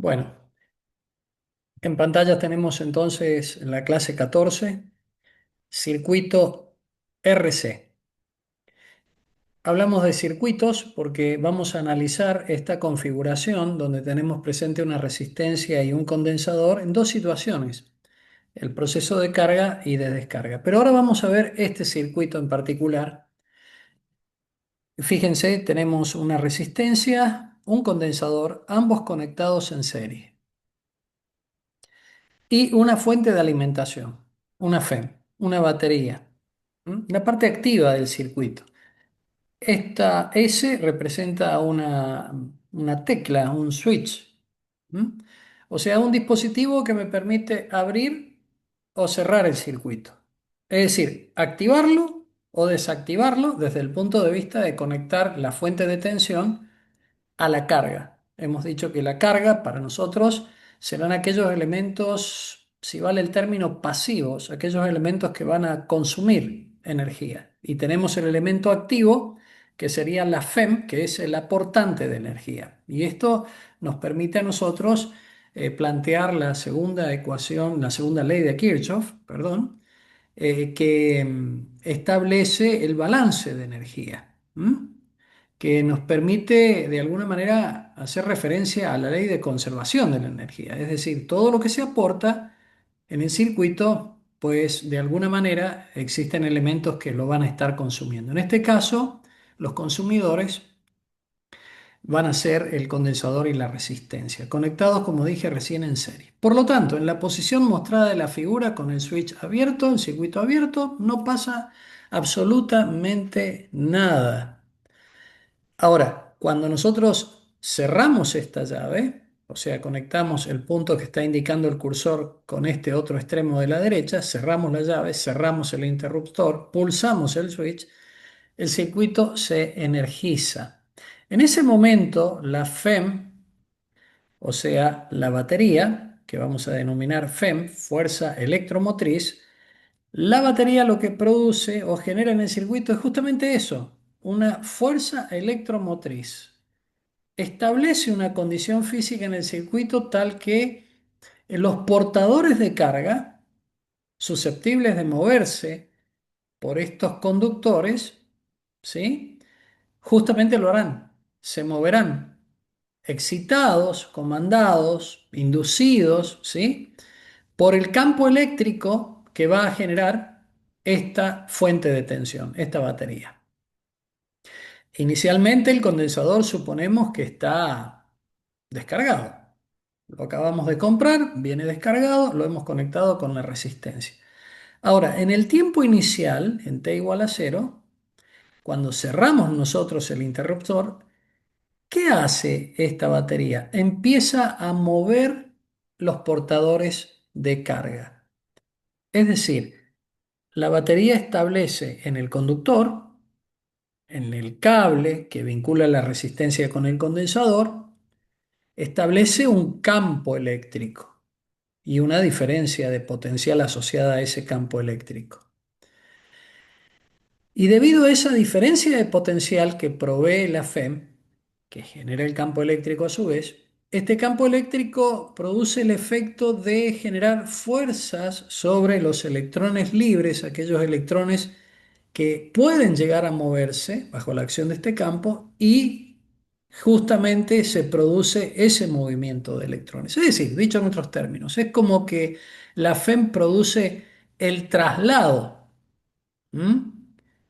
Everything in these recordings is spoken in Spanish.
Bueno, en pantalla tenemos entonces la clase 14, circuito RC. Hablamos de circuitos porque vamos a analizar esta configuración donde tenemos presente una resistencia y un condensador en dos situaciones, el proceso de carga y de descarga. Pero ahora vamos a ver este circuito en particular. Fíjense, tenemos una resistencia, un condensador, ambos conectados en serie, y una fuente de alimentación, una FEM, una batería. La parte activa del circuito. Esta S representa una tecla, un switch. ¿Mm? O sea, un dispositivo que me permite abrir o cerrar el circuito. Es decir, activarlo o desactivarlo desde el punto de vista de conectar la fuente de tensión a la carga. Hemos dicho que la carga para nosotros serán aquellos elementos, si vale el término, pasivos, aquellos elementos que van a consumir energía. Y tenemos el elemento activo, que sería la FEM, que es el aportante de energía. Y esto nos permite a nosotros plantear la segunda ecuación, la segunda ley de Kirchhoff, perdón, que establece el balance de energía. Que nos permite de alguna manera hacer referencia a la ley de conservación de la energía. Es decir, todo lo que se aporta en el circuito, pues de alguna manera existen elementos que lo van a estar consumiendo. En este caso, los consumidores van a ser el condensador y la resistencia, conectados, como dije recién, en serie. Por lo tanto, en la posición mostrada de la figura con el switch abierto, el circuito abierto, no pasa absolutamente nada. Ahora, cuando nosotros cerramos esta llave, o sea, conectamos el punto que está indicando el cursor con este otro extremo de la derecha, cerramos la llave, cerramos el interruptor, pulsamos el switch, el circuito se energiza. En ese momento, la FEM, o sea, la batería, que vamos a denominar FEM, fuerza electromotriz, la batería lo que produce o genera en el circuito es justamente eso, una fuerza electromotriz. Establece una condición física en el circuito tal que los portadores de carga, susceptibles de moverse por estos conductores, ¿sí? Justamente lo harán, se moverán, excitados, comandados, inducidos, ¿sí? Por el campo eléctrico que va a generar esta fuente de tensión, esta batería. Inicialmente el condensador suponemos que está descargado. Lo acabamos de comprar, viene descargado, lo hemos conectado con la resistencia. Ahora, en el tiempo inicial, en t igual a cero, cuando cerramos nosotros el interruptor, ¿qué hace esta batería? Empieza a mover los portadores de carga. Es decir, la batería establece en el conductor, en el cable que vincula la resistencia con el condensador, establece un campo eléctrico y una diferencia de potencial asociada a ese campo eléctrico. Y debido a esa diferencia de potencial que provee la FEM, que genera el campo eléctrico a su vez, este campo eléctrico produce el efecto de generar fuerzas sobre los electrones libres, aquellos electrones que pueden llegar a moverse bajo la acción de este campo y justamente se produce ese movimiento de electrones. Es decir, dicho en otros términos, es como que la FEM produce el traslado, ¿m?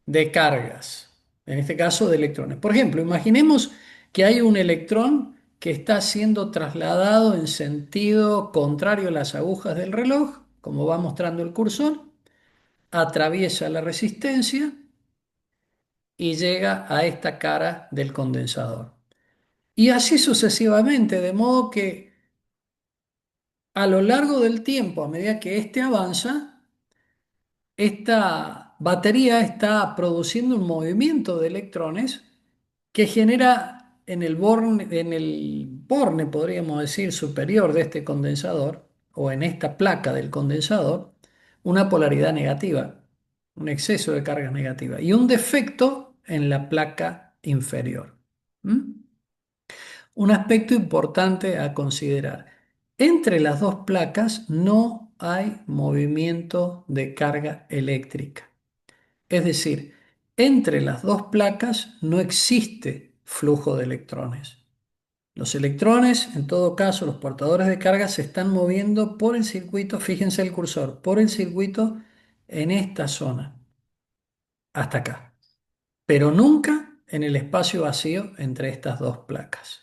de cargas, en este caso de electrones. Por ejemplo, imaginemos que hay un electrón que está siendo trasladado en sentido contrario a las agujas del reloj, como va mostrando el cursor, atraviesa la resistencia y llega a esta cara del condensador. Y así sucesivamente, de modo que a lo largo del tiempo, a medida que éste avanza, esta batería está produciendo un movimiento de electrones que genera en el borne, podríamos decir, superior de este condensador, o en esta placa del condensador, una polaridad negativa, un exceso de carga negativa y un defecto en la placa inferior. ¿Mm? Un aspecto importante a considerar. Entre las dos placas no hay movimiento de carga eléctrica. Es decir, entre las dos placas no existe flujo de electrones. Los electrones, en todo caso, los portadores de carga se están moviendo por el circuito, fíjense el cursor, por el circuito en esta zona, hasta acá, pero nunca en el espacio vacío entre estas dos placas.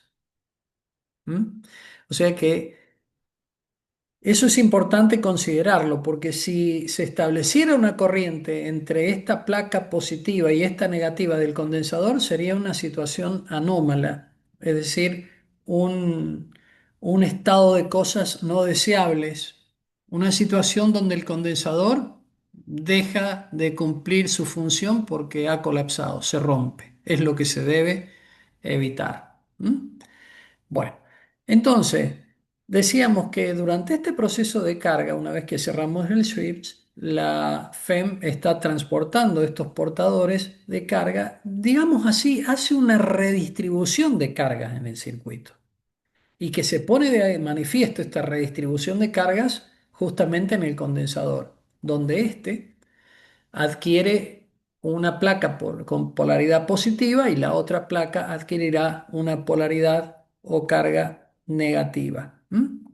¿Mm? O sea que eso es importante considerarlo, porque si se estableciera una corriente entre esta placa positiva y esta negativa del condensador, sería una situación anómala, es decir, un, un estado de cosas no deseables, una situación donde el condensador deja de cumplir su función porque ha colapsado, se rompe. Es lo que se debe evitar. ¿Mm? Bueno, entonces decíamos que durante este proceso de carga, una vez que cerramos el switch, la FEM está transportando estos portadores de carga, digamos así, hace una redistribución de cargas en el circuito y que se pone de manifiesto esta redistribución de cargas justamente en el condensador, donde éste adquiere una placa con polaridad positiva y la otra placa adquirirá una polaridad o carga negativa. ¿Mm?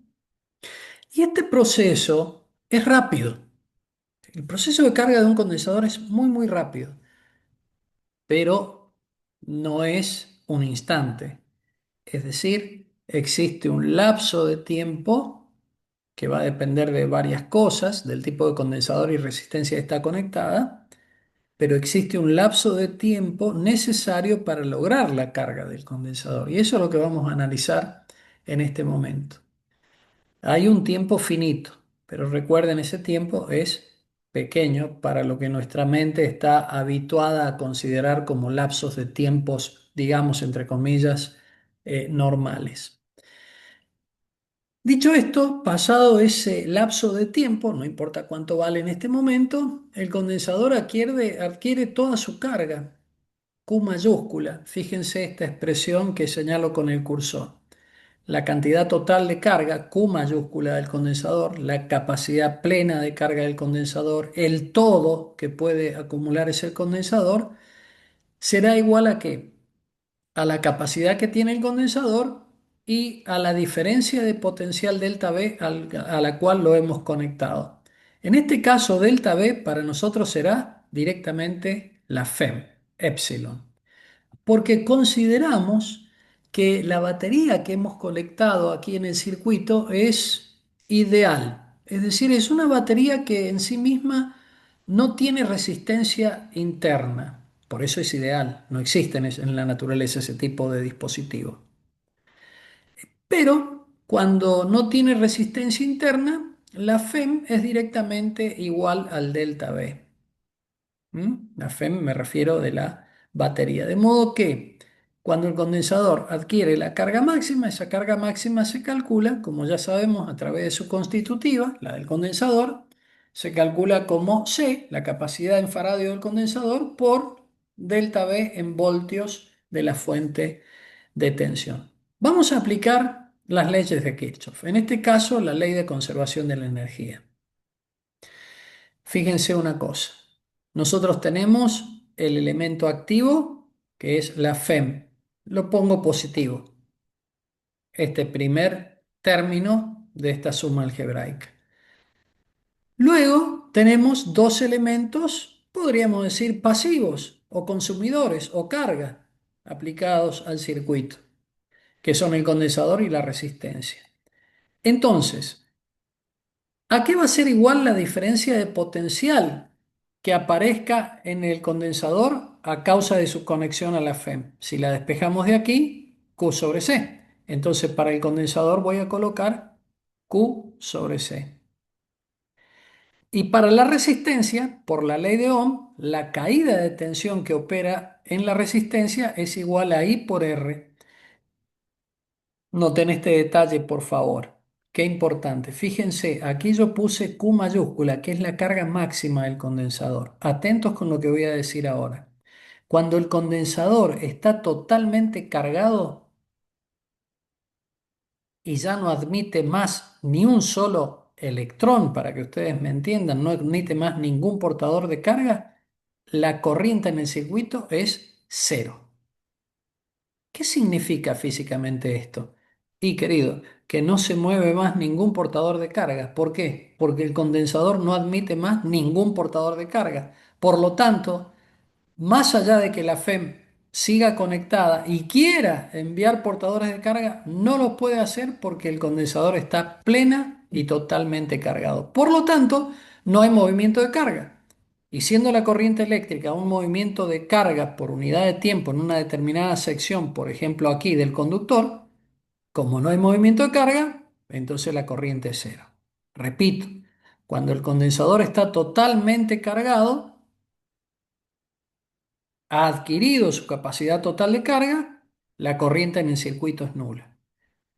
Y este proceso es rápido. El proceso de carga de un condensador es muy, muy rápido, pero no es un instante. Es decir, existe un lapso de tiempo que va a depender de varias cosas, del tipo de condensador y resistencia que está conectada, pero existe un lapso de tiempo necesario para lograr la carga del condensador. Y eso es lo que vamos a analizar en este momento. Hay un tiempo finito, pero recuerden, ese tiempo es pequeño para lo que nuestra mente está habituada a considerar como lapsos de tiempos, digamos, entre comillas, normales. Dicho esto, pasado ese lapso de tiempo, no importa cuánto vale en este momento, el condensador adquiere toda su carga. Q mayúscula. Fíjense esta expresión que señalo con el cursor. La cantidad total de carga, Q mayúscula del condensador, la capacidad plena de carga del condensador, el todo que puede acumular ese condensador, será igual a ¿qué? A la capacidad que tiene el condensador y a la diferencia de potencial delta V a la cual lo hemos conectado. En este caso, delta V para nosotros será directamente la FEM, epsilon, porque consideramos que la batería que hemos conectado aquí en el circuito es ideal. Es decir, es una batería que en sí misma no tiene resistencia interna. Por eso es ideal. No existe en la naturaleza ese tipo de dispositivo. Pero cuando no tiene resistencia interna, la FEM es directamente igual al delta V. La FEM me refiero de la batería. De modo que cuando el condensador adquiere la carga máxima, esa carga máxima se calcula, como ya sabemos, a través de su constitutiva, la del condensador, se calcula como C, la capacidad en faradio del condensador, por delta V en voltios de la fuente de tensión. Vamos a aplicar las leyes de Kirchhoff. En este caso, la ley de conservación de la energía. Fíjense una cosa. Nosotros tenemos el elemento activo, que es la FEM. Lo pongo positivo, este primer término de esta suma algebraica. Luego tenemos dos elementos, podríamos decir pasivos o consumidores o carga aplicados al circuito, que son el condensador y la resistencia. Entonces, ¿a qué va a ser igual la diferencia de potencial que aparezca en el condensador a causa de su conexión a la FEM? Si la despejamos de aquí, Q sobre C. Entonces, para el condensador voy a colocar Q sobre C. Y para la resistencia, por la ley de Ohm, la caída de tensión que opera en la resistencia es igual a I por R. Noten este detalle, por favor. Qué importante. Fíjense, aquí yo puse Q mayúscula, que es la carga máxima del condensador. Atentos con lo que voy a decir ahora. Cuando el condensador está totalmente cargado, y ya no admite más ni un solo electrón, para que ustedes me entiendan, no admite más ningún portador de carga, la corriente en el circuito es cero. ¿Qué significa físicamente esto? Y querido, que no se mueve más ningún portador de carga. ¿Por qué? Porque el condensador no admite más ningún portador de carga. Por lo tanto, más allá de que la FEM siga conectada y quiera enviar portadores de carga, no lo puede hacer porque el condensador está plena y totalmente cargado. Por lo tanto, no hay movimiento de carga. Y siendo la corriente eléctrica un movimiento de carga por unidad de tiempo en una determinada sección, por ejemplo aquí del conductor, como no hay movimiento de carga, entonces la corriente es cero. Repito, cuando el condensador está totalmente cargado, ha adquirido su capacidad total de carga, la corriente en el circuito es nula.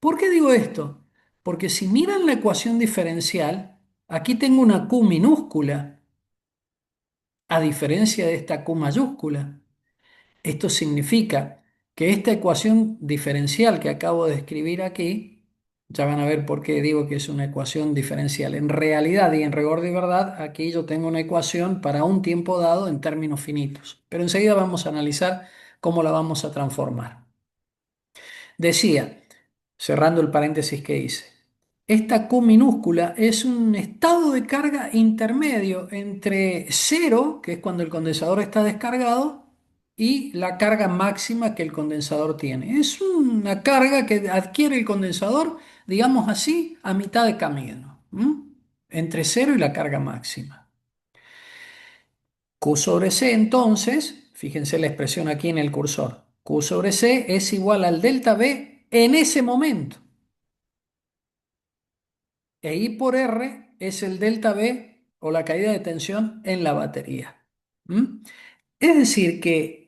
¿Por qué digo esto? Porque si miran la ecuación diferencial, aquí tengo una Q minúscula, a diferencia de esta Q mayúscula. Esto significa que esta ecuación diferencial que acabo de escribir aquí, ya van a ver por qué digo que es una ecuación diferencial. En realidad y en rigor de verdad, aquí yo tengo una ecuación para un tiempo dado en términos finitos. Pero enseguida vamos a analizar cómo la vamos a transformar. Decía, cerrando el paréntesis que hice, esta Q minúscula es un estado de carga intermedio entre cero, que es cuando el condensador está descargado, y la carga máxima que el condensador tiene. Es una carga que adquiere el condensador, digamos así, a mitad de camino, entre cero y la carga máxima. Q sobre C entonces, fíjense la expresión aquí en el cursor, Q sobre C es igual al delta V en ese momento. E I por R es el delta V o la caída de tensión en la batería. ¿Mm? Es decir, que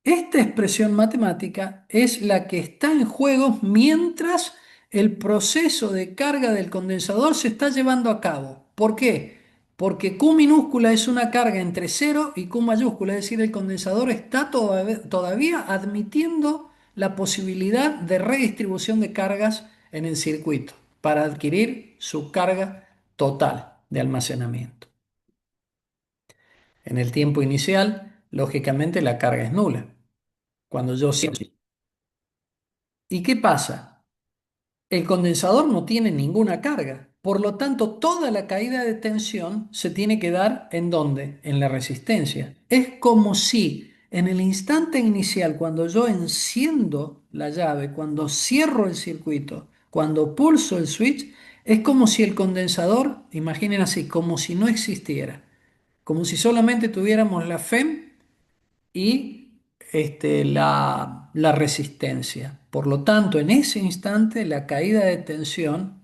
esta expresión matemática es la que está en juego mientras el proceso de carga del condensador se está llevando a cabo. ¿Por qué? Porque Q minúscula es una carga entre cero y Q mayúscula, es decir, el condensador está todavía admitiendo la posibilidad de redistribución de cargas en el circuito para adquirir su carga total de almacenamiento. En el tiempo inicial, lógicamente la carga es nula. Cuando yo cierro. ¿Y qué pasa? El condensador no tiene ninguna carga. Por lo tanto, toda la caída de tensión se tiene que dar ¿en dónde? En la resistencia. Es como si en el instante inicial, cuando yo enciendo la llave, cuando cierro el circuito, cuando pulso el switch, es como si el condensador, imaginen así, como si no existiera. Como si solamente tuviéramos la FEM y la resistencia. Por lo tanto, en ese instante, la caída de tensión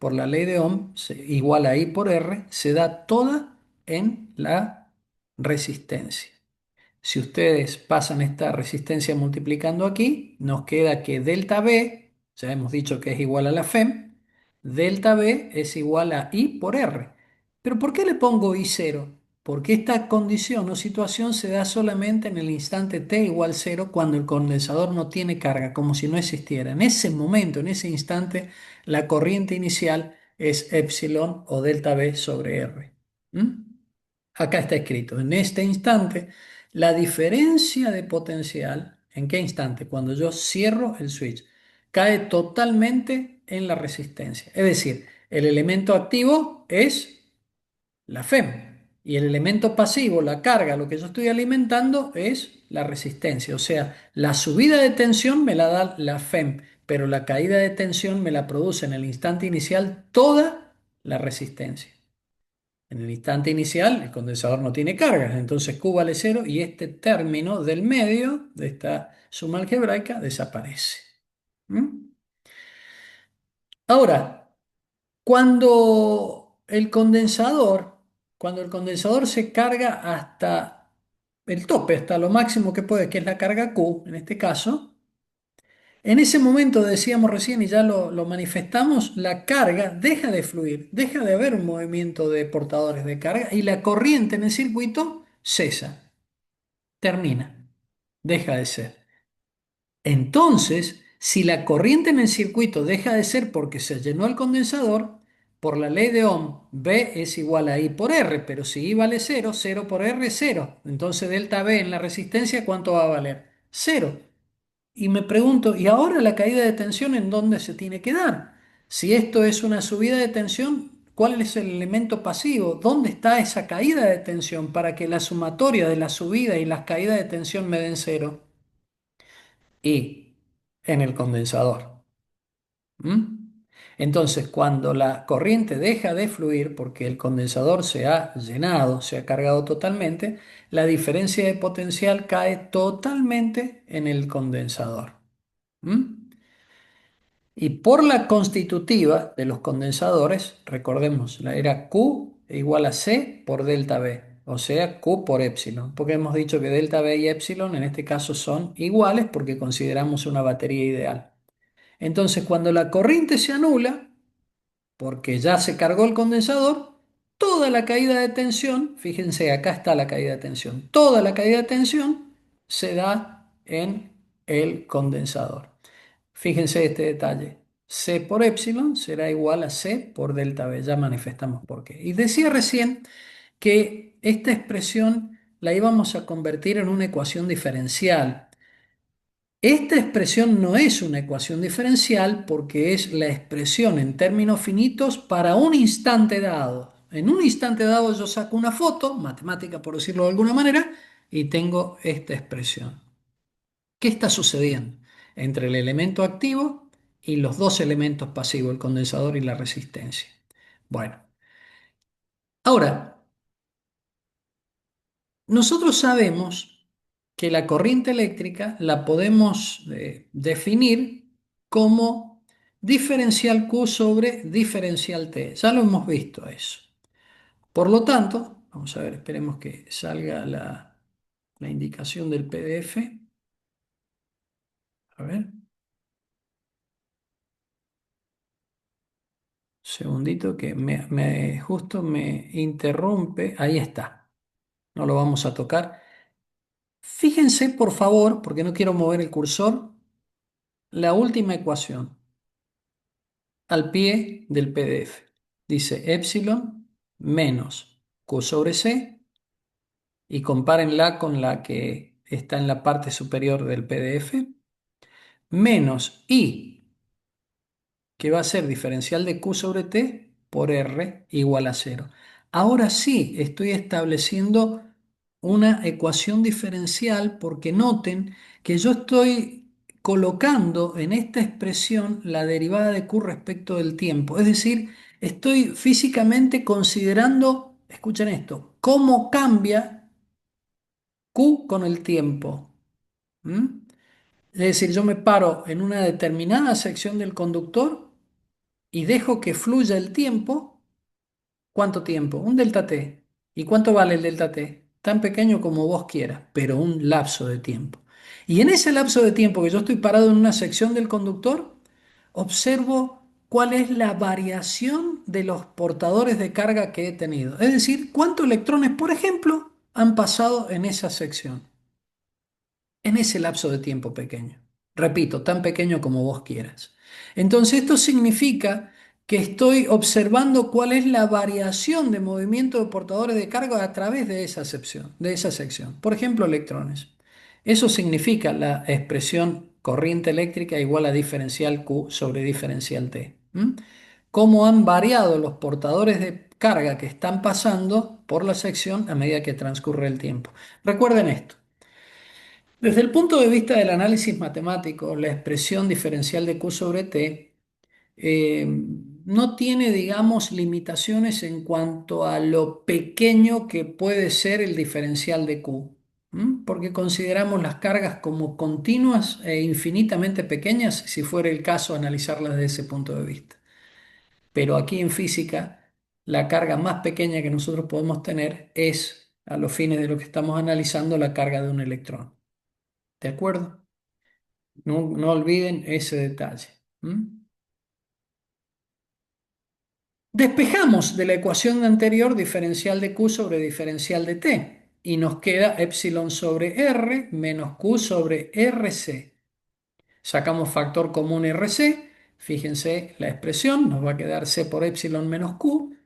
por la ley de Ohm, igual a I por R, se da toda en la resistencia. Si ustedes pasan esta resistencia multiplicando aquí, nos queda que delta V, ya hemos dicho que es igual a la FEM, delta V es igual a I por R. ¿Pero por qué le pongo I0? Porque esta condición o situación se da solamente en el instante t igual 0 cuando el condensador no tiene carga, como si no existiera. En ese momento, en ese instante, la corriente inicial es epsilon o delta V sobre R. ¿Mm? Acá está escrito, en este instante, la diferencia de potencial, ¿en qué instante? Cuando yo cierro el switch, cae totalmente en la resistencia. Es decir, el elemento activo es la FEM y el elemento pasivo, la carga, lo que yo estoy alimentando es la resistencia. O sea, la subida de tensión me la da la FEM, pero la caída de tensión me la produce en el instante inicial toda la resistencia. En el instante inicial, el condensador no tiene cargas, entonces Q vale cero y este término del medio de esta suma algebraica desaparece. ¿Mm? Ahora, cuando el condensador, cuando el condensador se carga hasta el tope, hasta lo máximo que puede, que es la carga Q, en este caso, en ese momento decíamos recién y ya lo manifestamos, la carga deja de fluir, deja de haber un movimiento de portadores de carga y la corriente en el circuito cesa, termina, deja de ser. Entonces, Si la corriente en el circuito deja de ser porque se llenó el condensador, por la ley de Ohm, B es igual a I por R, pero si I vale cero, cero por R es cero. Entonces delta B en la resistencia, ¿cuánto va a valer? Cero. Y me pregunto, ¿y ahora la caída de tensión en dónde se tiene que dar? Si esto es una subida de tensión, ¿cuál es el elemento pasivo? ¿Dónde está esa caída de tensión para que la sumatoria de la subida y las caídas de tensión me den cero? Y en el condensador. ¿Mm? Entonces, cuando la corriente deja de fluir porque el condensador se ha llenado, se ha cargado totalmente, la diferencia de potencial cae totalmente en el condensador. ¿Mm? Y por la constitutiva de los condensadores, recordemos, era Q igual a C por delta B, o sea, Q por epsilon, porque hemos dicho que delta B y epsilon en este caso son iguales porque consideramos una batería ideal. Entonces, cuando la corriente se anula, porque ya se cargó el condensador, toda la caída de tensión, fíjense, acá está la caída de tensión, toda la caída de tensión se da en el condensador. Fíjense este detalle. C por epsilon será igual a C por delta B. Ya manifestamos por qué. Y decía recién que esta expresión la íbamos a convertir en una ecuación diferencial. Esta expresión no es una ecuación diferencial porque es la expresión en términos finitos para un instante dado. En un instante dado yo saco una foto, matemática por decirlo de alguna manera, y tengo esta expresión. ¿Qué está sucediendo entre el elemento activo y los dos elementos pasivos, el condensador y la resistencia? Bueno, ahora, nosotros sabemos que la corriente eléctrica la podemos definir como diferencial Q sobre diferencial T. Ya lo hemos visto eso. Por lo tanto, vamos a ver, esperemos que salga la indicación del PDF. A ver, segundito que justo me interrumpe. Ahí está. No lo vamos a tocar. Fíjense, por favor, porque no quiero mover el cursor, la última ecuación al pie del PDF. Dice epsilon menos Q sobre C y compárenla con la que está en la parte superior del PDF, menos I, que va a ser diferencial de Q sobre T por R igual a cero. Ahora sí estoy estableciendo una ecuación diferencial porque noten que yo estoy colocando en esta expresión la derivada de Q respecto del tiempo. Es decir, estoy físicamente considerando, escuchen esto, cómo cambia Q con el tiempo. ¿Mm? Es decir, yo me paro en una determinada sección del conductor y dejo que fluya el tiempo. ¿Cuánto tiempo? Un delta t. ¿Y cuánto vale el delta t? Tan pequeño como vos quieras, pero un lapso de tiempo. Y en ese lapso de tiempo que yo estoy parado en una sección del conductor, observo cuál es la variación de los portadores de carga que he tenido. Es decir, cuántos electrones, por ejemplo, han pasado en esa sección en ese lapso de tiempo pequeño. Repito, tan pequeño como vos quieras. Entonces, esto significa que estoy observando cuál es la variación de movimiento de portadores de carga a través de esa sección, de esa sección. Por ejemplo, electrones. Eso significa la expresión corriente eléctrica igual a diferencial Q sobre diferencial T. ¿Mm? Cómo han variado los portadores de carga que están pasando por la sección a medida que transcurre el tiempo. Recuerden esto. Desde el punto de vista del análisis matemático, la expresión diferencial de Q sobre T no tiene, digamos, limitaciones en cuanto a lo pequeño que puede ser el diferencial de Q, porque consideramos las cargas como continuas e infinitamente pequeñas, si fuera el caso analizarlas desde ese punto de vista. Pero aquí en física, la carga más pequeña que nosotros podemos tener es, a los fines de lo que estamos analizando, la carga de un electrón. ¿De acuerdo? No, no olviden ese detalle. Despejamos de la ecuación anterior diferencial de Q sobre diferencial de T y nos queda epsilon sobre R menos Q sobre RC. Sacamos factor común RC, fíjense la expresión, nos va a quedar C por epsilon menos Q.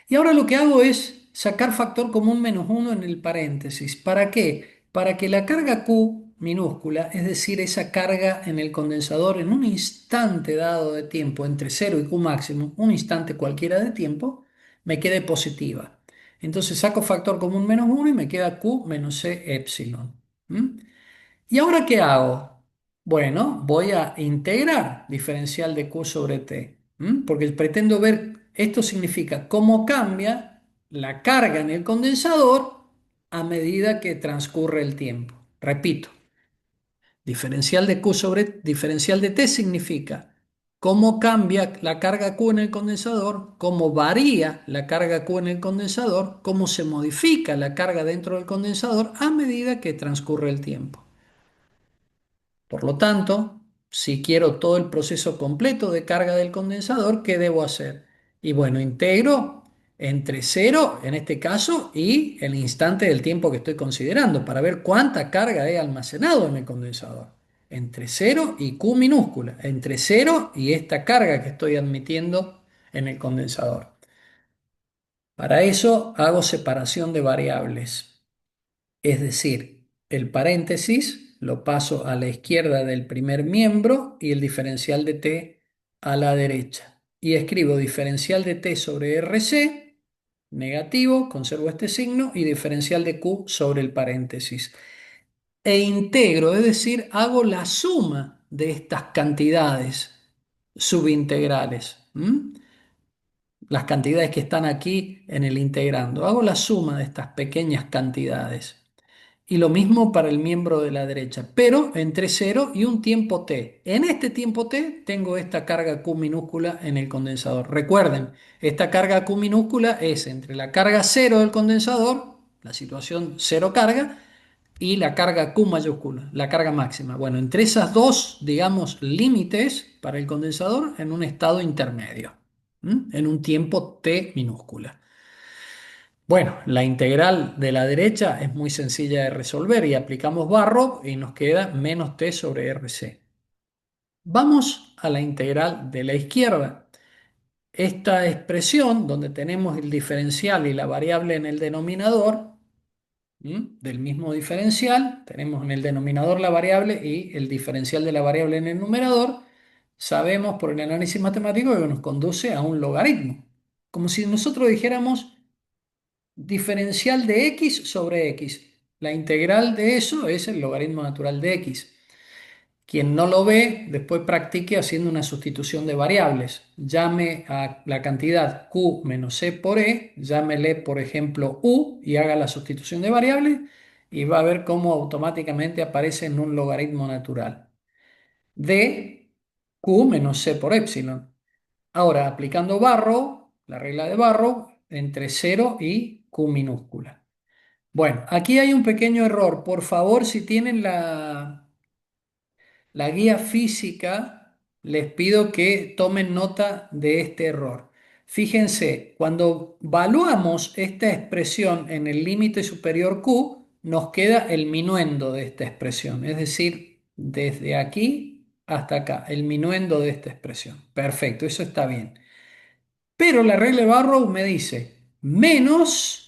Y ahora lo que hago es sacar factor común menos uno en el paréntesis. ¿Para qué? Para que la carga Q minúscula, es decir, esa carga en el condensador en un instante dado de tiempo entre cero y Q máximo, un instante cualquiera de tiempo, me quede positiva. Entonces saco factor común menos uno y me queda Q menos C epsilon. ¿Mm? ¿Y ahora qué hago? Bueno, voy a integrar diferencial de Q sobre T, porque pretendo ver, esto significa cómo cambia la carga en el condensador a medida que transcurre el tiempo. Repito, diferencial de Q sobre diferencial de T significa cómo cambia la carga Q en el condensador, cómo varía la carga Q en el condensador, cómo se modifica la carga dentro del condensador a medida que transcurre el tiempo. Por lo tanto, si quiero todo el proceso completo de carga del condensador, ¿qué debo hacer? Y bueno, integro entre cero, en este caso, y el instante del tiempo que estoy considerando para ver cuánta carga he almacenado en el condensador. Entre cero y Q minúscula, entre cero y esta carga que estoy admitiendo en el condensador. Para eso hago separación de variables. Es decir, el paréntesis lo paso a la izquierda del primer miembro y el diferencial de t a la derecha. Y escribo diferencial de t sobre RC, negativo, conservo este signo, y diferencial de Q sobre el paréntesis. E integro, es decir, hago la suma de estas cantidades subintegrales. Las cantidades que están aquí en el integrando. Hago la suma de estas pequeñas cantidades. Y lo mismo para el miembro de la derecha, pero entre cero y un tiempo t. En este tiempo t tengo esta carga Q minúscula en el condensador. Recuerden, esta carga Q minúscula es entre la carga cero del condensador, la situación cero carga, y la carga Q mayúscula, la carga máxima. Bueno, entre esas dos, digamos, límites para el condensador en un estado intermedio, en un tiempo t minúscula. Bueno, la integral de la derecha es muy sencilla de resolver y aplicamos barro y nos queda menos t sobre RC. Vamos a la integral de la izquierda. Esta expresión donde tenemos el diferencial y la variable en el denominador, del mismo diferencial, tenemos en el denominador la variable y el diferencial de la variable en el numerador, sabemos por el análisis matemático que nos conduce a un logaritmo. Como si nosotros dijéramos diferencial de x sobre x. La integral de eso es el logaritmo natural de x. Quien no lo ve, después practique haciendo una sustitución de variables. Llame a la cantidad q menos c por e, llámele por ejemplo u y haga la sustitución de variables y va a ver cómo automáticamente aparece en un logaritmo natural de q menos c por epsilon. Ahora, aplicando barro, la regla de barro, entre cero y q minúscula. Bueno, aquí hay un pequeño error. Por favor, si tienen la guía física, les pido que tomen nota de este error. Fíjense, cuando valuamos esta expresión en el límite superior Q, nos queda el minuendo de esta expresión, es decir, desde aquí hasta acá, el minuendo de esta expresión. Perfecto, eso está bien. Pero la regla de Barrow me dice menos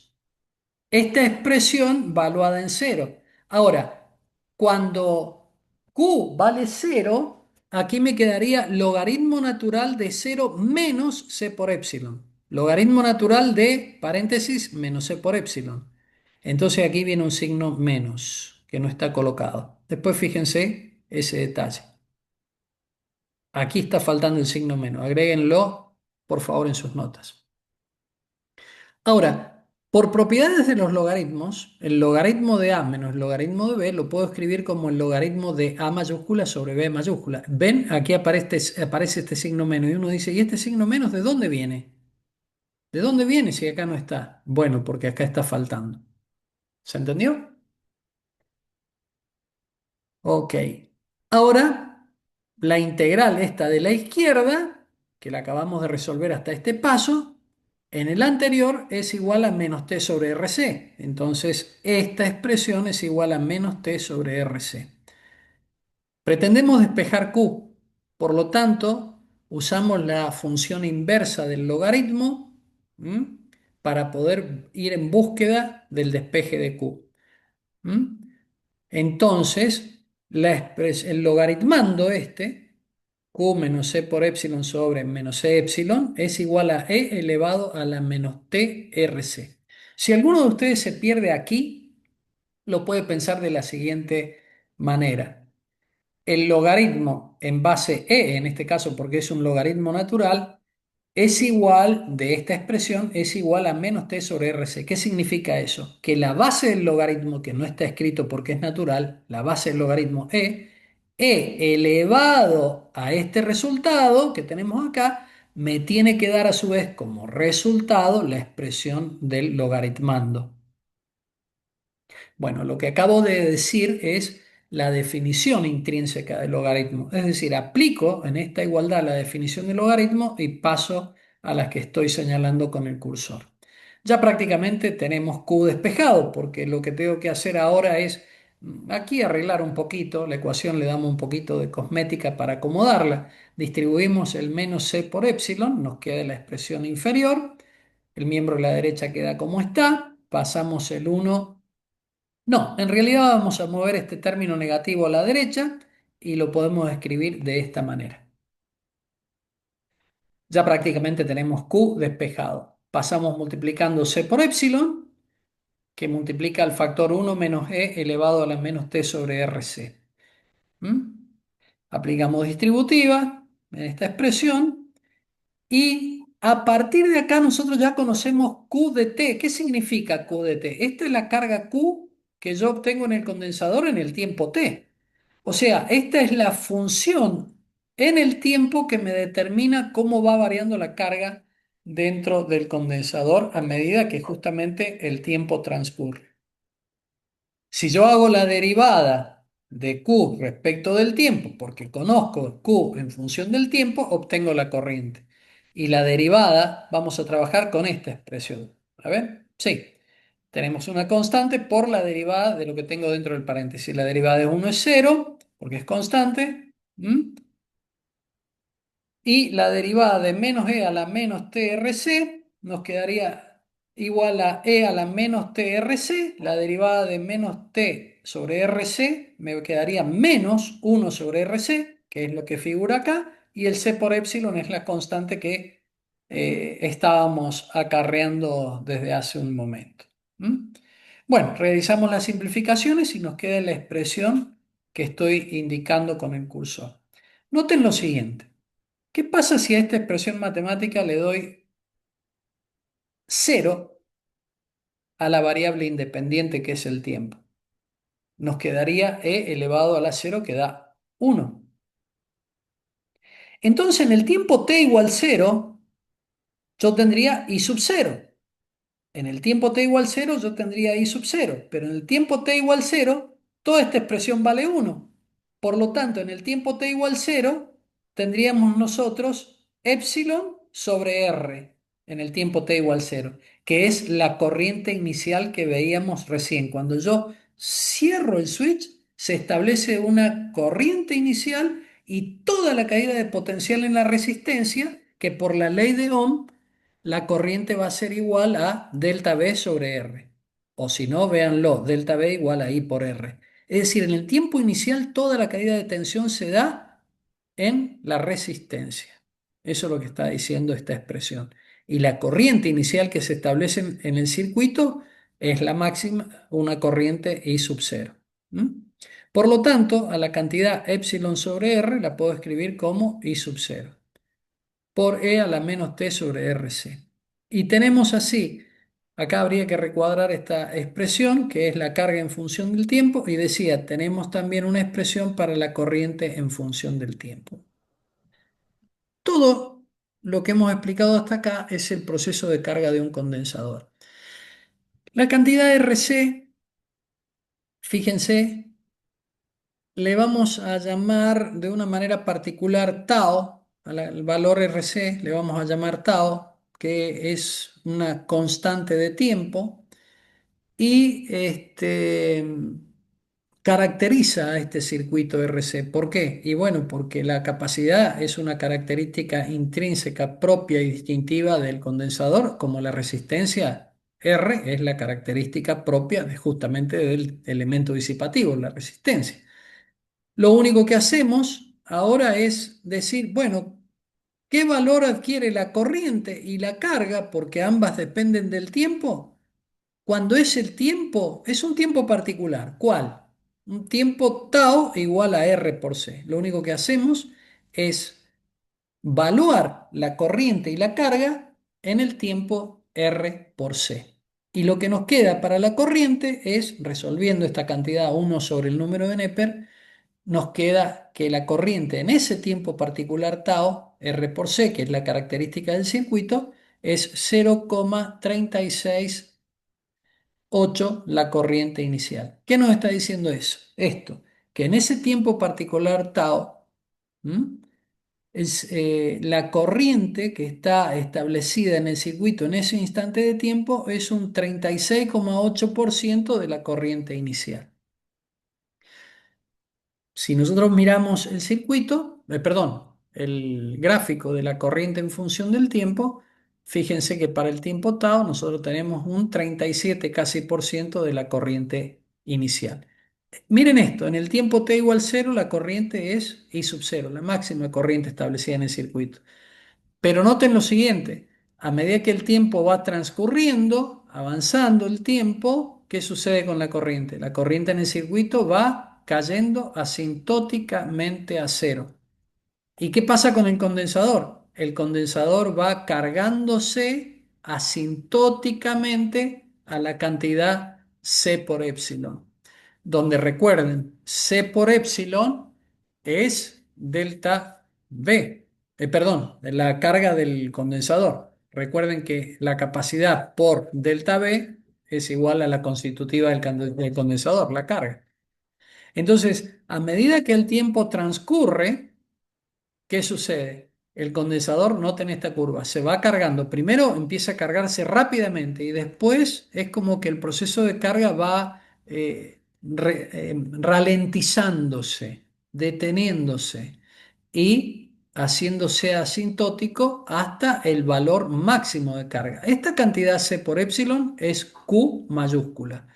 esta expresión valuada en cero. Ahora, cuando Q vale cero, aquí me quedaría logaritmo natural de cero menos C por epsilon. Logaritmo natural de paréntesis menos C por epsilon. Entonces aquí viene un signo menos que no está colocado. Después fíjense ese detalle. Aquí está faltando el signo menos. Agréguenlo, por favor, en sus notas. Ahora, por propiedades de los logaritmos, el logaritmo de A menos el logaritmo de B lo puedo escribir como el logaritmo de A mayúscula sobre B mayúscula. ¿Ven? Aquí aparece este signo menos y uno dice, ¿y este signo menos de dónde viene? ¿De dónde viene si acá no está? Bueno, porque acá está faltando. ¿Se entendió? Ok. Ahora, la integral esta de la izquierda, que la acabamos de resolver hasta este paso, en el anterior es igual a menos t sobre RC. Entonces, esta expresión es igual a menos t sobre RC. Pretendemos despejar Q, por lo tanto, usamos la función inversa del logaritmo, ¿m? Para poder ir en búsqueda del despeje de Q. ¿M? Entonces, el logaritmando este, Q menos C por epsilon sobre menos C epsilon, es igual a E elevado a la menos T RC. Si alguno de ustedes se pierde aquí, lo puede pensar de la siguiente manera. El logaritmo en base E, en este caso porque es un logaritmo natural, es igual, de esta expresión, es igual a menos t sobre rc. ¿Qué significa eso? Que la base del logaritmo, que no está escrito porque es natural, la base del logaritmo E elevado a este resultado que tenemos acá, me tiene que dar a su vez como resultado la expresión del logaritmando. Bueno, lo que acabo de decir es la definición intrínseca del logaritmo. Es decir, aplico en esta igualdad la definición del logaritmo y paso a las que estoy señalando con el cursor. Ya prácticamente tenemos Q despejado, porque lo que tengo que hacer ahora es aquí arreglar un poquito, la ecuación le damos un poquito de cosmética para acomodarla. Distribuimos el menos C por epsilon, nos queda la expresión inferior, el miembro de la derecha queda como está, pasamos el 1. No, en realidad vamos a mover este término negativo a la derecha y lo podemos escribir de esta manera. Ya prácticamente tenemos Q despejado. Pasamos multiplicando C por epsilon, que multiplica el factor 1 menos E elevado a la menos T sobre RC. ¿Mm? Aplicamos distributiva en esta expresión y a partir de acá nosotros ya conocemos Q de T. ¿Qué significa Q de T? Esta es la carga Q que yo obtengo en el condensador en el tiempo T. O sea, esta es la función en el tiempo que me determina cómo va variando la carga dentro del condensador a medida que justamente el tiempo transcurre. Si yo hago la derivada de Q respecto del tiempo, porque conozco Q en función del tiempo, obtengo la corriente. Y la derivada, vamos a trabajar con esta expresión. ¿A ver? Sí. Tenemos una constante por la derivada de lo que tengo dentro del paréntesis. La derivada de 1 es 0, porque es constante. ¿M? Y la derivada de menos e a la menos trc nos quedaría igual a e a la menos trc. La derivada de menos t sobre rc me quedaría menos 1 sobre rc, que es lo que figura acá, y el c por epsilon es la constante que estábamos acarreando desde hace un momento. ¿Mm? Bueno, realizamos las simplificaciones y nos queda la expresión que estoy indicando con el cursor. Noten lo siguiente. ¿Qué pasa si a esta expresión matemática le doy cero a la variable independiente que es el tiempo? Nos quedaría e elevado a la cero que da 1. Entonces en el tiempo t igual cero, yo tendría i sub cero. En el tiempo t igual cero yo tendría i sub cero, pero en el tiempo t igual cero toda esta expresión vale 1. Por lo tanto, en el tiempo t igual cero tendríamos nosotros epsilon sobre r en el tiempo t igual cero, que es la corriente inicial que veíamos recién. Cuando yo cierro el switch, se establece una corriente inicial y toda la caída de potencial en la resistencia, que por la ley de Ohm la corriente va a ser igual a delta B sobre R. O si no, véanlo, delta B igual a I por R. Es decir, en el tiempo inicial toda la caída de tensión se da en la resistencia. Eso es lo que está diciendo esta expresión. Y la corriente inicial que se establece en el circuito es la máxima, una corriente I sub cero. ¿Mm? Por lo tanto, a la cantidad epsilon sobre R la puedo escribir como I sub cero por E a la menos T sobre RC. Y tenemos así, acá habría que recuadrar esta expresión, que es la carga en función del tiempo, y decía, tenemos también una expresión para la corriente en función del tiempo. Todo lo que hemos explicado hasta acá es el proceso de carga de un condensador. La cantidad RC, fíjense, le vamos a llamar de una manera particular tau, al valor RC le vamos a llamar tau, que es una constante de tiempo, y caracteriza a este circuito RC. ¿Por qué? Y bueno, porque la capacidad es una característica intrínseca propia y distintiva del condensador, como la resistencia R es la característica propia justamente del elemento disipativo, la resistencia. Lo único que hacemos ahora es decir, bueno, ¿qué valor adquiere la corriente y la carga? Porque ambas dependen del tiempo. Cuando es el tiempo, es un tiempo particular. ¿Cuál? Un tiempo tau igual a R por C. Lo único que hacemos es valuar la corriente y la carga en el tiempo R por C. Y lo que nos queda para la corriente es, resolviendo esta cantidad uno sobre el número de Neper, nos queda que la corriente en ese tiempo particular tau, R por C, que es la característica del circuito, es 0,368 la corriente inicial. ¿Qué nos está diciendo eso? Esto, que en ese tiempo particular tau, ¿m? La corriente que está establecida en el circuito en ese instante de tiempo es un 36,8% de la corriente inicial. Si nosotros miramos el circuito, perdón, el gráfico de la corriente en función del tiempo, fíjense que para el tiempo tau nosotros tenemos un 37 casi por ciento de la corriente inicial. Miren esto, en el tiempo t igual cero la corriente es I sub cero, la máxima corriente establecida en el circuito. Pero noten lo siguiente, a medida que el tiempo va transcurriendo, avanzando el tiempo, ¿qué sucede con la corriente? La corriente en el circuito va cayendo asintóticamente a cero. ¿Y qué pasa con el condensador? El condensador va cargándose asintóticamente a la cantidad C por epsilon, donde recuerden, C por epsilon es delta V, perdón, la carga del condensador. Recuerden que la capacidad por delta V es igual a la constitutiva del condensador, la carga. Entonces, a medida que el tiempo transcurre, ¿qué sucede? El condensador, noten esta curva, se va cargando. Primero empieza a cargarse rápidamente y después es como que el proceso de carga va ralentizándose, deteniéndose y haciéndose asintótico hasta el valor máximo de carga. Esta cantidad C por epsilon es Q mayúscula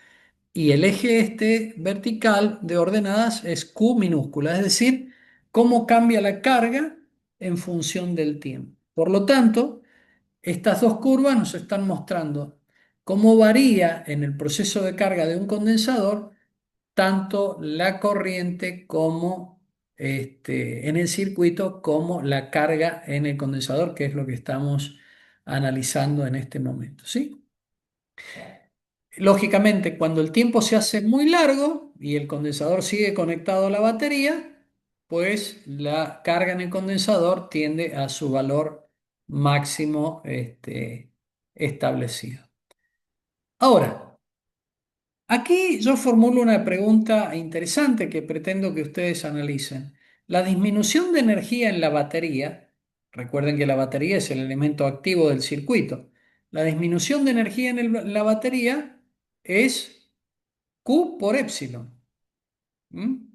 y el eje este vertical de ordenadas es Q minúscula, es decir, cómo cambia la carga en función del tiempo. Por lo tanto, estas dos curvas nos están mostrando cómo varía en el proceso de carga de un condensador tanto la corriente como en el circuito como la carga en el condensador, que es lo que estamos analizando en este momento, ¿sí? Lógicamente, cuando el tiempo se hace muy largo y el condensador sigue conectado a la batería, pues la carga en el condensador tiende a su valor máximo establecido. Ahora, aquí yo formulo una pregunta interesante que pretendo que ustedes analicen. La disminución de energía en la batería, recuerden que la batería es el elemento activo del circuito, la disminución de energía la batería es Q por epsilon. ¿M?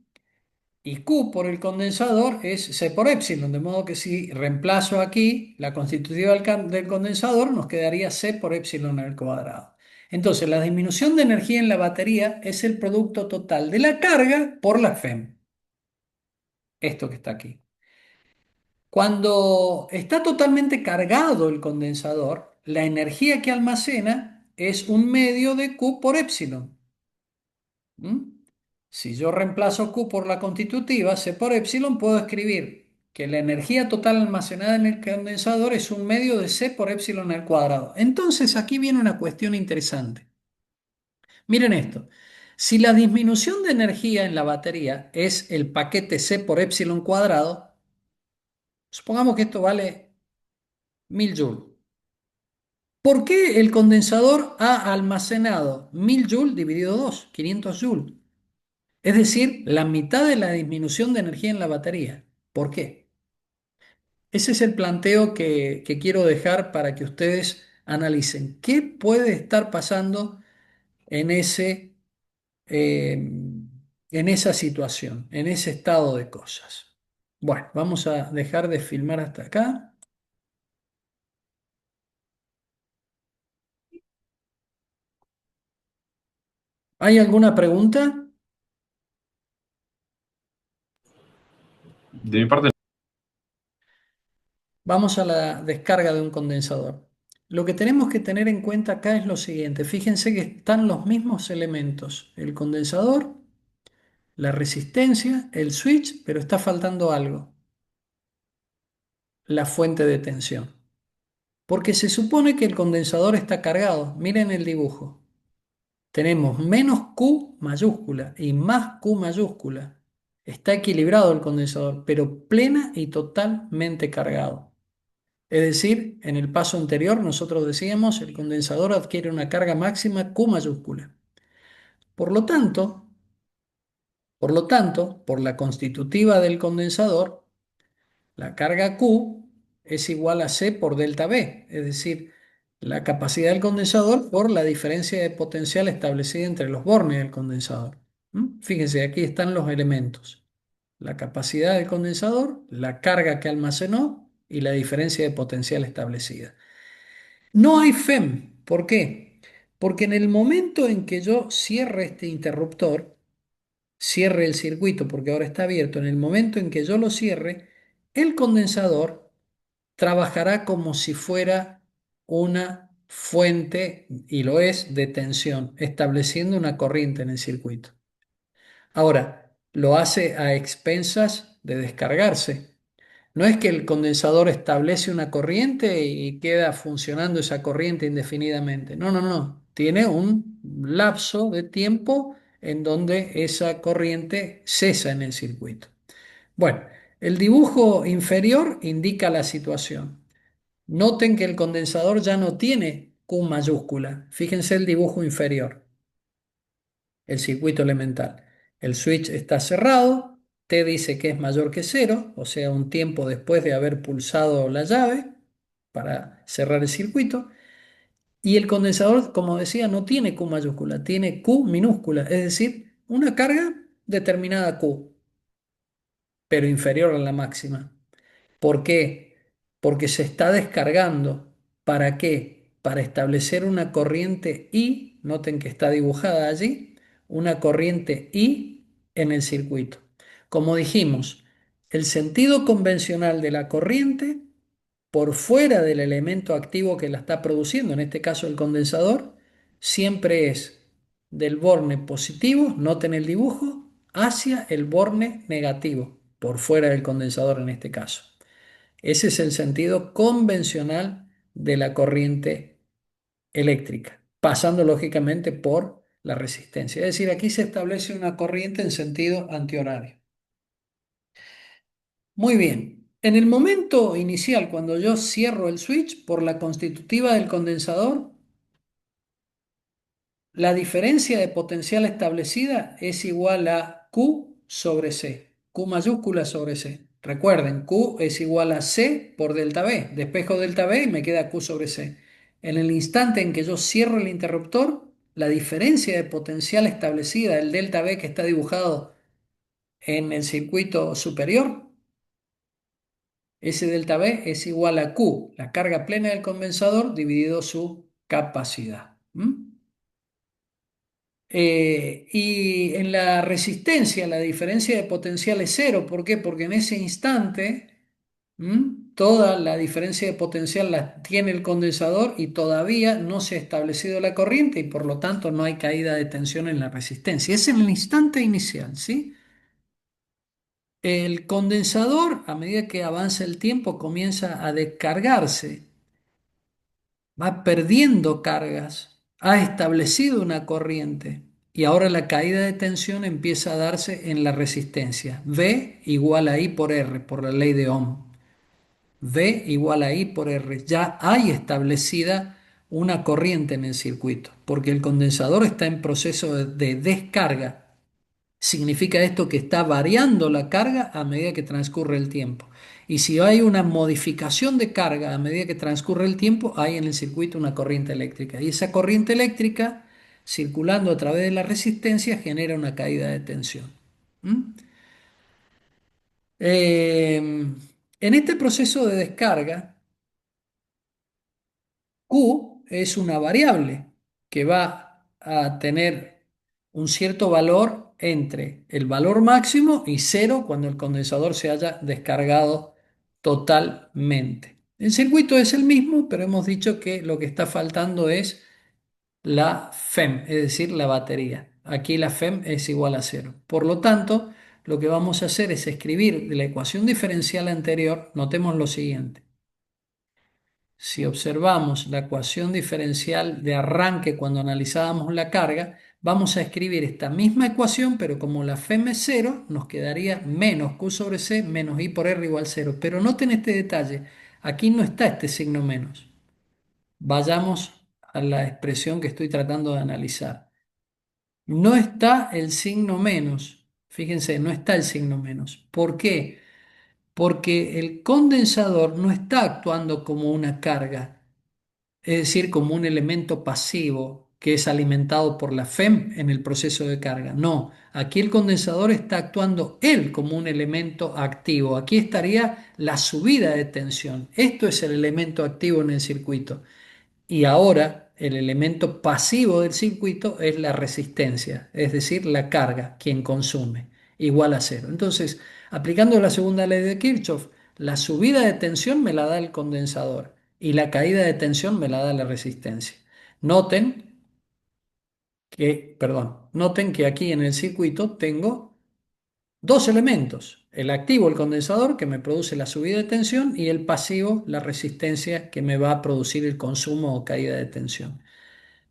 Y Q por el condensador es C por epsilon, de modo que si reemplazo aquí la constitutiva del condensador, nos quedaría C por epsilon al cuadrado. Entonces, la disminución de energía en la batería es el producto total de la carga por la FEM. Esto que está aquí. Cuando está totalmente cargado el condensador, la energía que almacena es un medio de Q por epsilon. ¿Mm? Si yo reemplazo Q por la constitutiva, C por epsilon, puedo escribir que la energía total almacenada en el condensador es un medio de C por epsilon al cuadrado. Entonces aquí viene una cuestión interesante. Miren esto. Si la disminución de energía en la batería es el paquete C por epsilon cuadrado, supongamos que esto vale 1000 joules. ¿Por qué el condensador ha almacenado 1000 joules dividido 2, 500 joules? Es decir, la mitad de la disminución de energía en la batería. ¿Por qué? Ese es el planteo que quiero dejar para que ustedes analicen. ¿Qué puede estar pasando en ese, eh, en esa situación, en ese estado de cosas. Bueno, vamos a dejar de filmar hasta acá. ¿Hay alguna pregunta? De mi parte, Vamos a la descarga de un condensador. Lo que tenemos que tener en cuenta acá es lo siguiente. Fíjense que están los mismos elementos. El condensador, la resistencia, el switch, pero está faltando algo. La fuente de tensión. Porque se supone que el condensador está cargado. Miren el dibujo. Tenemos menos Q mayúscula y más Q mayúscula. Está equilibrado el condensador, pero plena y totalmente cargado. Es decir, en el paso anterior nosotros decíamos el condensador adquiere una carga máxima Q mayúscula. Por lo tanto, por la constitutiva del condensador, la carga Q es igual a C por delta V, es decir, la capacidad del condensador por la diferencia de potencial establecida entre los bornes del condensador. Fíjense, aquí están los elementos. La capacidad del condensador, la carga que almacenó y la diferencia de potencial establecida. No hay FEM. ¿Por qué? Porque en el momento en que yo cierre este interruptor, cierre el circuito porque ahora está abierto, en el momento en que yo lo cierre, el condensador trabajará como si fuera una fuente, y lo es, de tensión, estableciendo una corriente en el circuito. Ahora, lo hace a expensas de descargarse. No es que el condensador establece una corriente y queda funcionando esa corriente indefinidamente. No, no, no. Tiene un lapso de tiempo en donde esa corriente cesa en el circuito. Bueno, el dibujo inferior indica la situación. Noten que el condensador ya no tiene Q mayúscula. Fíjense el dibujo inferior, el circuito elemental. El switch está cerrado, T dice que es mayor que cero, o sea, un tiempo después de haber pulsado la llave para cerrar el circuito. Y el condensador, como decía, no tiene Q mayúscula, tiene Q minúscula, es decir, una carga determinada Q, pero inferior a la máxima. ¿Por qué? Porque se está descargando. ¿Para qué? Para establecer una corriente I, noten que está dibujada allí, una corriente I en el circuito. Como dijimos, el sentido convencional de la corriente por fuera del elemento activo que la está produciendo, en este caso el condensador, siempre es del borne positivo, noten el dibujo, hacia el borne negativo, por fuera del condensador en este caso. Ese es el sentido convencional de la corriente eléctrica, pasando lógicamente por la resistencia. Es decir, aquí se establece una corriente en sentido antihorario. Muy bien. En el momento inicial, cuando yo cierro el switch por la constitutiva del condensador, la diferencia de potencial establecida es igual a Q sobre C, Q mayúscula sobre C. Recuerden, Q es igual a C por delta V. Despejo delta V y me queda Q sobre C. En el instante en que yo cierro el interruptor, la diferencia de potencial establecida, el delta V que está dibujado en el circuito superior, ese delta V es igual a Q, la carga plena del condensador, dividido su capacidad. Y en la resistencia la diferencia de potencial es cero. ¿Por qué? Porque en ese instante toda la diferencia de potencial la tiene el condensador y todavía no se ha establecido la corriente y por lo tanto no hay caída de tensión en la resistencia. Es en el instante inicial, ¿sí? El condensador, a medida que avanza el tiempo, comienza a descargarse, va perdiendo cargas, ha establecido una corriente y ahora la caída de tensión empieza a darse en la resistencia. V igual a I por R, por la ley de Ohm. V igual a I por R. Ya hay establecida una corriente en el circuito, porque el condensador está en proceso de descarga. Significa esto que está variando la carga a medida que transcurre el tiempo. Y si hay una modificación de carga a medida que transcurre el tiempo, hay en el circuito una corriente eléctrica. Y esa corriente eléctrica, circulando a través de la resistencia, genera una caída de tensión. ¿Mm? Eh, en este proceso de descarga, Q es una variable que va a tener un cierto valor entre el valor máximo y cero cuando el condensador se haya descargado totalmente. El circuito es el mismo, pero hemos dicho que lo que está faltando es la FEM, es decir, la batería. Aquí la FEM es igual a cero. Por lo tanto, lo que vamos a hacer es escribir de la ecuación diferencial anterior, notemos lo siguiente. Si observamos la ecuación diferencial de arranque cuando analizábamos la carga, vamos a escribir esta misma ecuación, pero como la FEM es cero, nos quedaría menos Q sobre C menos I por R igual cero. Pero noten este detalle, aquí no está este signo menos. Vayamos a la expresión que estoy tratando de analizar. No está el signo menos. Fíjense, no está el signo menos. ¿Por qué? Porque el condensador no está actuando como una carga, es decir, como un elemento pasivo que es alimentado por la FEM en el proceso de carga. No, aquí el condensador está actuando él como un elemento activo. Aquí estaría la subida de tensión. Esto es el elemento activo en el circuito. Y ahora el elemento pasivo del circuito es la resistencia, es decir, la carga, quien consume, igual a cero. Entonces, aplicando la segunda ley de Kirchhoff, la subida de tensión me la da el condensador y la caída de tensión me la da la resistencia. Noten noten que aquí en el circuito tengo dos elementos, el activo, el condensador, que me produce la subida de tensión, y el pasivo, la resistencia, que me va a producir el consumo o caída de tensión.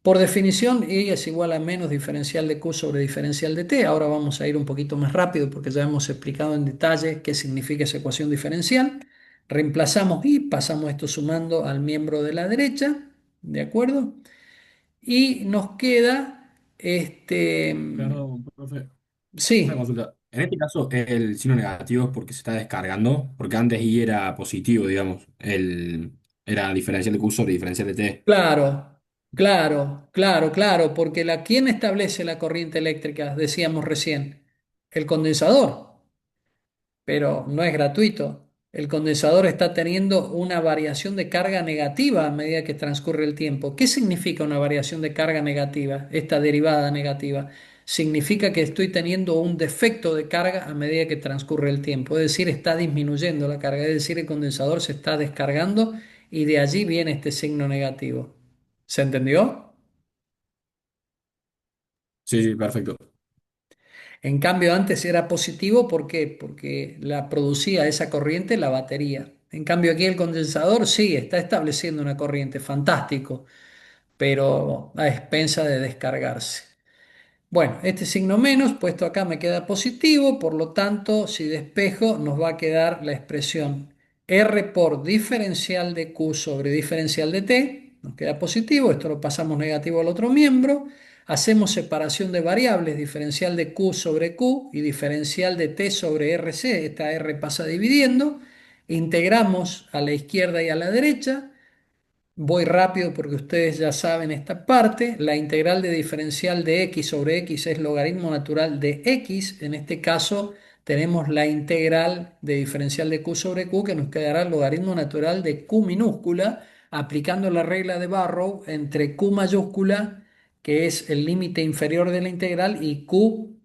Por definición, I es igual a menos diferencial de Q sobre diferencial de T. Ahora vamos a ir un poquito más rápido porque ya hemos explicado en detalle qué significa esa ecuación diferencial. Reemplazamos I, pasamos esto sumando al miembro de la derecha, ¿de acuerdo? Y nos queda, Perdón, profe, una sí, consulta. En este caso, el signo negativo es porque se está descargando, porque antes I era positivo, digamos. Era diferencial de Q sobre diferencial de T. claro, claro, porque ¿quién establece la corriente eléctrica? Decíamos recién, el condensador. Pero no es gratuito. El condensador está teniendo una variación de carga negativa a medida que transcurre el tiempo. ¿Qué significa una variación de carga negativa? Esta derivada negativa. Significa que estoy teniendo un defecto de carga a medida que transcurre el tiempo. Es decir, está disminuyendo la carga. Es decir, el condensador se está descargando y de allí viene este signo negativo. ¿Se entendió? Sí, sí, perfecto. En cambio, antes era positivo, ¿por qué? Porque la producía esa corriente la batería. En cambio, aquí el condensador sí está estableciendo una corriente, fantástico, pero a expensa de descargarse. Bueno, este signo menos puesto acá me queda positivo, por lo tanto, si despejo, nos va a quedar la expresión R por diferencial de Q sobre diferencial de T, nos queda positivo, esto lo pasamos negativo al otro miembro, hacemos separación de variables, diferencial de Q sobre Q y diferencial de T sobre RC, esta R pasa dividiendo, integramos a la izquierda y a la derecha. Voy rápido porque ustedes ya saben esta parte. La integral de diferencial de x sobre x es logaritmo natural de x. En este caso tenemos la integral de diferencial de q sobre q que nos quedará el logaritmo natural de q minúscula aplicando la regla de Barrow entre q mayúscula, que es el límite inferior de la integral, y q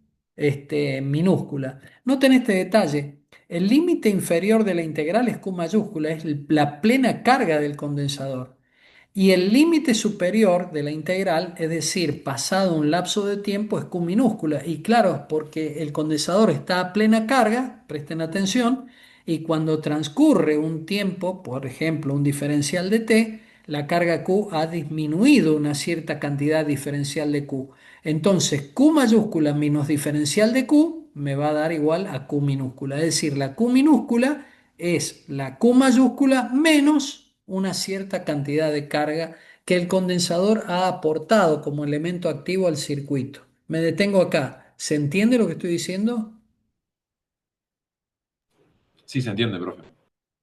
minúscula. Noten este detalle. El límite inferior de la integral es q mayúscula, es la plena carga del condensador. Y el límite superior de la integral, es decir, pasado un lapso de tiempo, es Q minúscula. Y claro, porque el condensador está a plena carga, presten atención, y cuando transcurre un tiempo, por ejemplo, un diferencial de T, la carga Q ha disminuido una cierta cantidad diferencial de Q. Entonces, Q mayúscula menos diferencial de Q me va a dar igual a Q minúscula. Es decir, la Q minúscula es la Q mayúscula menos una cierta cantidad de carga que el condensador ha aportado como elemento activo al circuito. Me detengo acá. ¿Se entiende lo que estoy diciendo? Sí, se entiende, profe.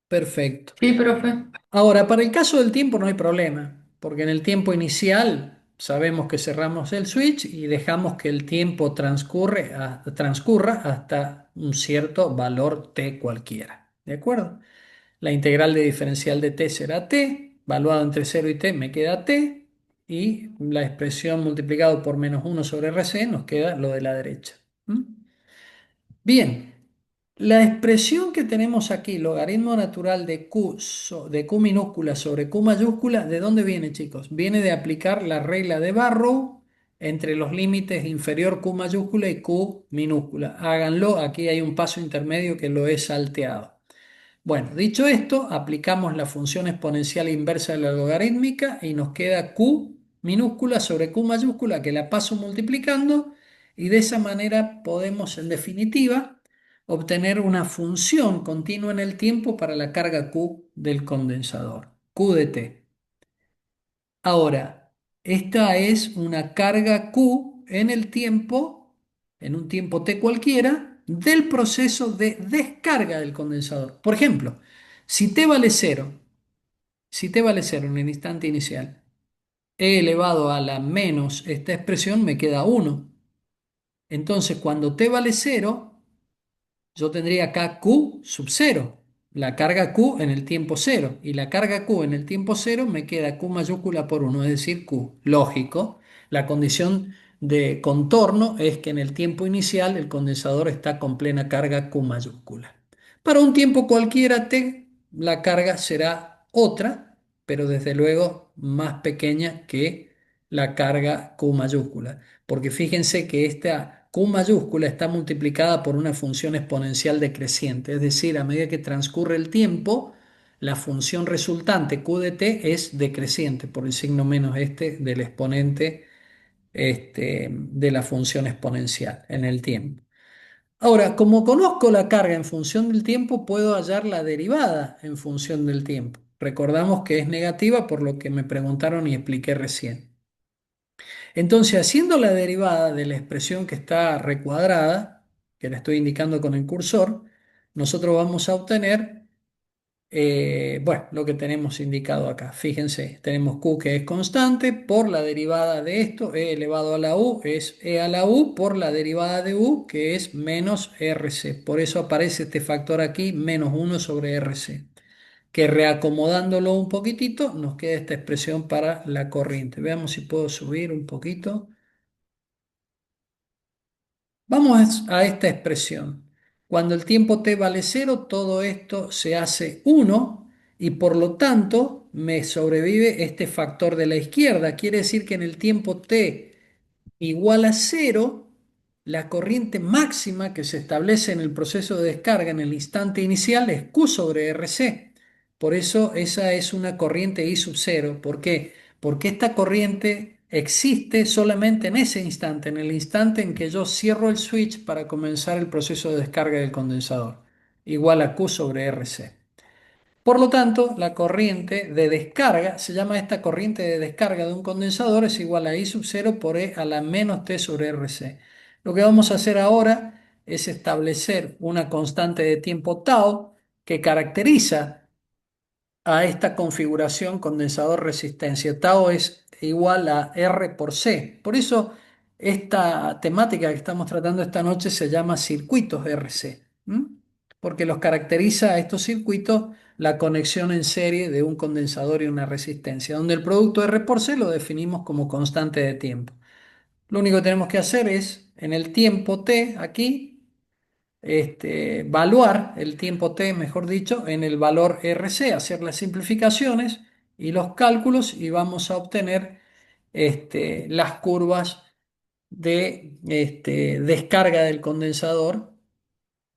Perfecto. Sí, profe. Ahora, para el caso del tiempo no hay problema, porque en el tiempo inicial Sabemos que cerramos el switch y dejamos que el tiempo transcurra hasta un cierto valor t cualquiera. ¿De acuerdo? La integral de diferencial de t será t, valuado entre 0 y t me queda t, y la expresión multiplicado por menos 1 sobre RC nos queda lo de la derecha. ¿Mm? Bien, la expresión que tenemos aquí, logaritmo natural de de Q minúscula sobre Q mayúscula, ¿de dónde viene, chicos? Viene de aplicar la regla de Barrow entre los límites inferior Q mayúscula y Q minúscula. Háganlo, aquí hay un paso intermedio que lo he salteado. Bueno, dicho esto, aplicamos la función exponencial inversa de la logarítmica y nos queda Q minúscula sobre Q mayúscula, que la paso multiplicando, y de esa manera podemos, en definitiva, obtener una función continua en el tiempo para la carga Q del condensador, Q de T. Ahora, esta es una carga Q en el tiempo, en un tiempo T cualquiera, del proceso de descarga del condensador. Por ejemplo, si T vale cero, si T vale cero en el instante inicial, E elevado a la menos esta expresión me queda uno. Entonces, cuando T vale cero, yo tendría acá Q sub cero, la carga Q en el tiempo cero, y la carga Q en el tiempo cero me queda Q mayúscula por uno, es decir, Q. Lógico, la condición de contorno es que en el tiempo inicial el condensador está con plena carga Q mayúscula. Para un tiempo cualquiera T, la carga será otra, pero desde luego más pequeña que la carga Q mayúscula, porque fíjense que esta Q mayúscula está multiplicada por una función exponencial decreciente, es decir, a medida que transcurre el tiempo, la función resultante Q de t es decreciente por el signo menos este del exponente de la función exponencial en el tiempo. Ahora, como conozco la carga en función del tiempo, puedo hallar la derivada en función del tiempo. Recordamos que es negativa por lo que me preguntaron y expliqué recién. Entonces, haciendo la derivada de la expresión que está recuadrada, que la estoy indicando con el cursor, nosotros vamos a obtener, bueno, lo que tenemos indicado acá. Fíjense, tenemos Q que es constante por la derivada de esto, E elevado a la U es E a la U por la derivada de U, que es menos RC. Por eso aparece este factor aquí, menos 1 sobre RC, que reacomodándolo un poquitito nos queda esta expresión para la corriente. Veamos si puedo subir un poquito. Vamos a esta expresión. Cuando el tiempo t vale cero, todo esto se hace uno y por lo tanto me sobrevive este factor de la izquierda. Quiere decir que en el tiempo t igual a cero, la corriente máxima que se establece en el proceso de descarga en el instante inicial es Q sobre RC. Por eso esa es una corriente I sub cero. ¿Por qué? Porque esta corriente existe solamente en ese instante, en el instante en que yo cierro el switch para comenzar el proceso de descarga del condensador, igual a Q sobre RC. Por lo tanto, la corriente de descarga, se llama esta corriente de descarga de un condensador, es igual a I sub 0 por E a la menos T sobre RC. Lo que vamos a hacer ahora es establecer una constante de tiempo tau que caracteriza a esta configuración condensador-resistencia. Tau es igual a R por C. Por eso esta temática que estamos tratando esta noche se llama circuitos RC, ¿m? Porque los caracteriza a estos circuitos la conexión en serie de un condensador y una resistencia, donde el producto R por C lo definimos como constante de tiempo. Lo único que tenemos que hacer es, en el tiempo t, aquí, evaluar el tiempo t, mejor dicho, en el valor RC, hacer las simplificaciones y los cálculos y vamos a obtener las curvas de descarga del condensador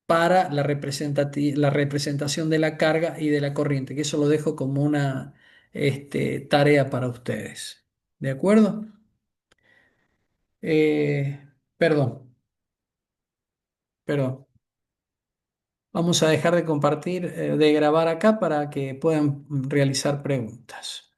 para la representación de la carga y de la corriente, que eso lo dejo como una tarea para ustedes. ¿De acuerdo? Eh, perdón, perdón. Vamos a dejar de compartir, de grabar acá para que puedan realizar preguntas.